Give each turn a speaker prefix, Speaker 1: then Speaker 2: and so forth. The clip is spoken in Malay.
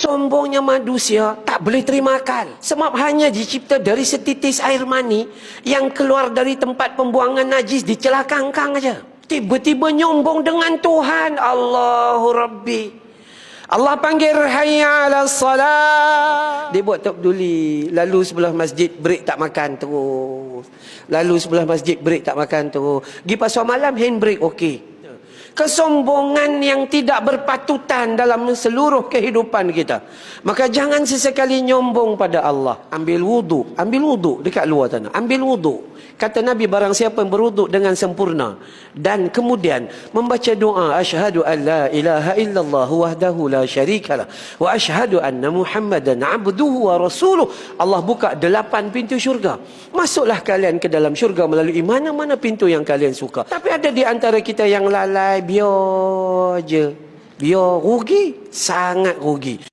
Speaker 1: Sombongnya manusia tak boleh terima akal. Sebab hanya dicipta dari setitis air mani yang keluar dari tempat pembuangan najis di celah kangkang aja. Tiba-tiba nyombong dengan Tuhan. Allahu Rabbi. Allah panggil hayya 'alas salat. Dia buat tak peduli. Lalu sebelah masjid break tak makan terus. Lalu sebelah masjid break tak makan terus. Pergi pasar malam handbrake okey. Kesombongan yang tidak berpatutan dalam seluruh kehidupan kita. Maka jangan sesekali nyombong pada Allah. Ambil wudu dekat luar tanah. Ambil wudu. Kata Nabi, barang siapa yang berwuduk dengan sempurna dan kemudian membaca doa asyhadu an la ilaha illallah wahdahu la syarikalah wa asyhadu anna Muhammadan abduhu wa rasuluh, Allah buka 8 pintu syurga. Masuklah kalian ke dalam syurga melalui mana-mana pintu yang kalian suka. Tapi ada di antara kita yang lalai, biar je. Biar rugi, sangat rugi.